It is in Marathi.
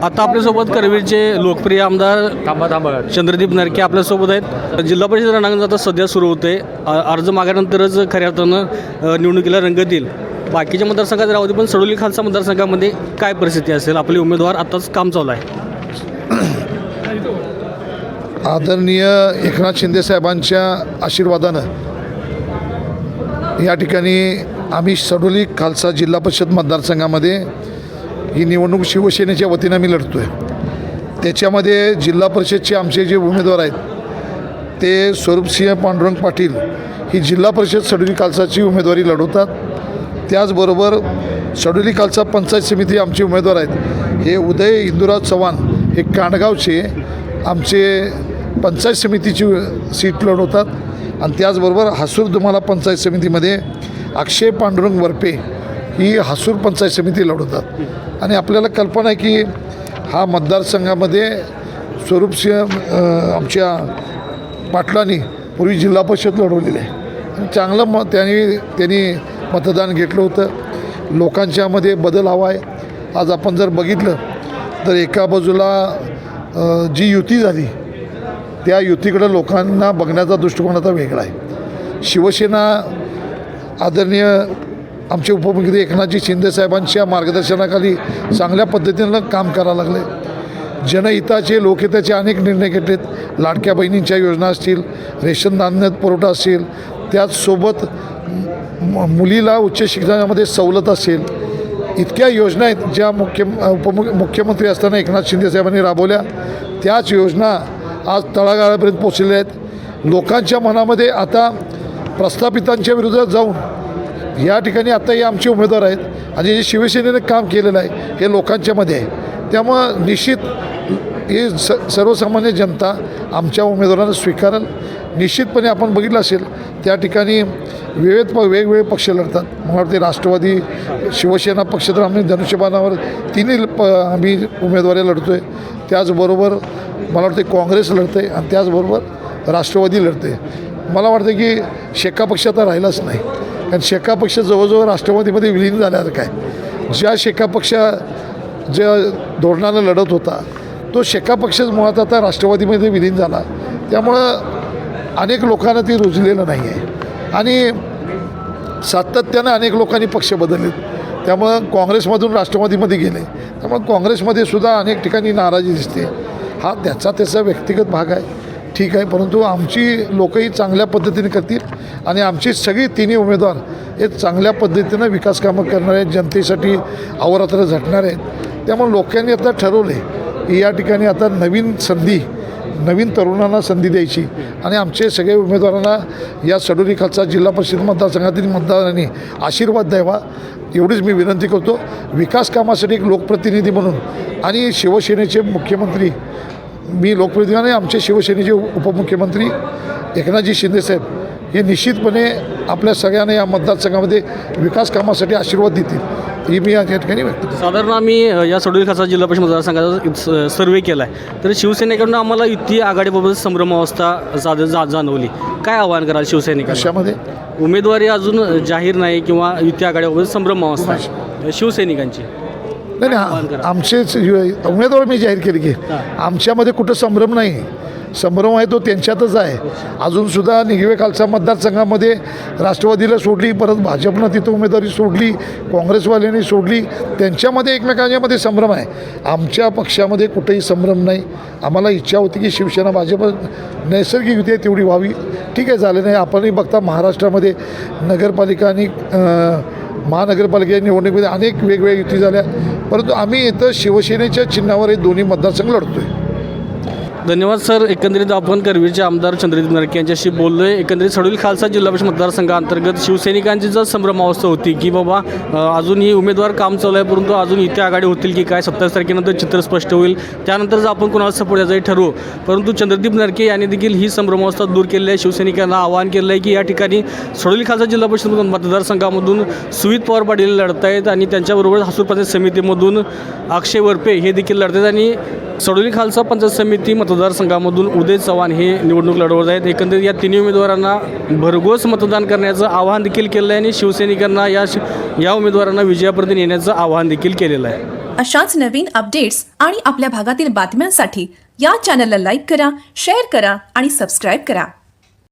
आता आपल्यासोबत करवीरचे लोकप्रिय आमदार चंद्रदीप नरके आपल्यासोबत आहेत. जिल्हा परिषद रणांगण आता सध्या सुरू होते. अर्ज मागल्यानंतरच खऱ्या अर्थानं निवडणुकीला रंगत येईल. बाकीच्या मतदारसंघात राहू दे, पण सडोली खालसा मतदारसंघामध्ये काय परिस्थिती असेल? आपले उमेदवार आताच काम चालू आहे. आदरणीय एकनाथ शिंदे साहेबांच्या आशीर्वादानं या ठिकाणी आम्ही सडोली खालसा जिल्हा परिषद मतदारसंघामध्ये ही निवडणूक शिवसेनेच्या वतीनं आम्ही लढतो आहे. त्याच्यामध्ये जिल्हा परिषदचे आमचे जे उमेदवार आहेत ते स्वरूपसिंह पांडुरंग पाटील ही जिल्हा परिषद सडोली खालसाची उमेदवारी लढवतात. त्याचबरोबर सडोली खालसा पंचायत समिती आमचे उमेदवार आहेत हे उदय इंदुराज चव्हाण हे कांडगावचे आमचे पंचायत समितीची सीट लढवतात. आणि त्याचबरोबर हासूर दुमाला पंचायत समितीमध्ये अक्षय पांडुरंग वरपे ही हासूर पंचायत समिती लढवतात. आणि आपल्याला कल्पना आहे की हा मतदारसंघामध्ये स्वरूपसिंह आमच्या पाटलांनी पूर्वी जिल्हा परिषद लढवलेली आहे आणि चांगलं त्यांनी मतदान घेतलं होतं. लोकांच्यामध्ये बदल हवा आहे. आज आपण जर बघितलं तर एका बाजूला जी युती झाली त्या युतीकडं लोकांना बघण्याचा दृष्टिकोन आता वेगळा आहे. शिवसेना आदरणीय आमचे उपमुख्यमंत्री एकनाथजी शिंदे साहेबांच्या मार्गदर्शनाखाली चांगल्या पद्धतीनं काम करायला लागले. जनहिताचे लोकहिताचे अनेक निर्णय घेतलेत. लाडक्या बहिणींच्या योजना असतील, रेशन धान्य पुरवठा असेल, त्याचसोबत मुलीला उच्च शिक्षणामध्ये सवलत असेल, इतक्या योजना आहेत ज्या मुख्यमंत्री असताना एकनाथ शिंदे साहेबांनी राबवल्या. त्याच योजना आज तळागाळापर्यंत पोचलेल्या आहेत. लोकांच्या मनामध्ये आता प्रस्थापितांच्या विरोधात जाऊन या ठिकाणी आता हे आमचे उमेदवार आहेत आणि जे शिवसेनेने काम केलेलं आहे हे लोकांच्यामध्ये आहे. त्यामुळं निश्चित हे सर्वसामान्य जनता आमच्या उमेदवारांना स्वीकारेल. निश्चितपणे आपण बघितलं असेल त्या ठिकाणी वेगवेगळे पक्ष लढतात. मला वाटते राष्ट्रवादी शिवसेना पक्ष तर आम्ही धनुष्यबाणावर तिन्ही आम्ही उमेदवारी लढतो आहे. त्याचबरोबर मला वाटते काँग्रेस लढते आणि त्याचबरोबर राष्ट्रवादी लढते. मला वाटतं की शेका पक्ष आता राहिलाच नाही, कारण शेका पक्ष जवळजवळ राष्ट्रवादीमध्ये विलीन झाल्यासारखं आहे. ज्या शेका पक्ष ज्या धोरणानं लढत होता तो शेका पक्षच मुळात आता राष्ट्रवादीमध्ये विलीन झाला. त्यामुळं अनेक लोकांना ती रुजलेलं नाही आहे आणि सातत्यानं अनेक लोकांनी पक्ष बदललेत. त्यामुळं काँग्रेसमधून राष्ट्रवादीमध्ये गेले. त्यामुळे काँग्रेसमध्ये सुद्धा अनेक ठिकाणी नाराजी दिसते. हा त्याचा व्यक्तिगत भाग आहे, ठीक आहे, परंतु आमची लोकही चांगल्या पद्धतीने करतील आणि आमची सगळी तिन्ही उमेदवार हे चांगल्या पद्धतीनं विकास कामं करणार आहेत, जनतेसाठी अहोरात्र झटणार आहेत. त्यामुळे लोकांनी आता ठरवले की या ठिकाणी आता नवीन तरुणांना संधी द्यायची आणि आमचे सगळे उमेदवारांना या सडोली खालसा जिल्हा परिषद मतदारसंघातील मतदारांनी आशीर्वाद द्यावा एवढीच मी विनंती करतो. विकास कामासाठी एक लोकप्रतिनिधी म्हणून आणि शिवसेनेचे मुख्यमंत्री मी लोकप्रतिनिधी आणि आमचे शिवसेनेचे उपमुख्यमंत्री एकनाथजी शिंदेसाहेब हे निश्चितपणे आपल्या सगळ्यांना या मतदारसंघामध्ये विकास कामासाठी आशीर्वाद देतील ही मी या ठिकाणी व्यक्त करतो. साधारण आम्ही या सडोली खालसा जिल्हा परिषद मतदारसंघाचा सर्वे केला आहे, तर शिवसेनेकडून आम्हाला युती आघाडीबाबत संभ्रमावस्था जाणवली. काय आवाहन कराल शिवसैनिकांना? कशामध्ये उमेदवारी अजून जाहीर नाही किंवा युती आघाडीबाबत संभ्रमावस्था आहे शिवसैनिकांची? नाही, आमचेच उमेदवार मी जाहीर केले की आमच्यामध्ये कुठं संभ्रम नाही. संभ्रम आहे तो त्यांच्यातच आहे. अजूनसुद्धा निगवे खालसा मतदारसंघामध्ये राष्ट्रवादीला सोडली, परत भाजपनं तिथं उमेदवारी सोडली, काँग्रेसवाल्यांनी सोडली. त्यांच्यामध्ये एकमेकांच्यामध्ये संभ्रम आहे. आमच्या पक्षामध्ये कुठेही संभ्रम नाही. आम्हाला इच्छा होती की शिवसेना भाजप नैसर्गिक युती आहे तेवढी व्हावी. ठीक आहे, झालं नाही. आपणही बघता महाराष्ट्रामध्ये नगरपालिका आणि महानगरपालिका निवडणुकीमध्ये अनेक वेगवेगळ्या युती झाल्या, परंतु आम्ही इथं शिवसेनेच्या चिन्हावर हे दोन्ही मतदारसंघ लढतो आहे. धन्यवाद सर. एकंदरीत आपण करवीरचे आमदार चंद्रदीप नरके यांच्याशी बोललो आहे. एकंदरीत सडोली खालसा जिल्हा परिषद मतदारसंघाअंतर्गत शिवसैनिकांची जर संभ्रमावस्था होती की बाबा अजूनही उमेदवार काम चालू आहे, परंतु अजून इथे आघाडी होतील की काय, 27 तारखेनंतर चित्र स्पष्ट होईल, त्यानंतर जर आपण कोणाला सपोर्ट याचाही ठरवू. परंतु चंद्रदीप नरके यांनी देखील ही संभ्रमावस्था दूर केलेली आहे. शिवसैनिकांना आवाहन केलं आहे की या ठिकाणी सडोली खालसा जिल्हा परिषद मतदारसंघामधून सुमित पवार पाटील लढत आहेत आणि त्यांच्याबरोबर हासूर पंचायत समितीमधून अक्षय वरपे हे देखील लढत आहेत आणि सडोली खालसा पंचायत समिती मतदारसंघामधून उदय चव्हाण हे निवडणूक लढवत आहेत. एकंदरीत या तिन्ही उमेदवारांना भरघोस मतदान करण्याचं आवाहन देखील केलं आहे आणि शिवसैनिकांना या उमेदवारांना विजयापर्यंत येण्याचं आवाहन देखील केलेलं आहे. अशाच नवीन अपडेट्स आणि आपल्या भागातील बातम्यांसाठी या चॅनलला लाईक करा, शेअर करा आणि सबस्क्राईब करा.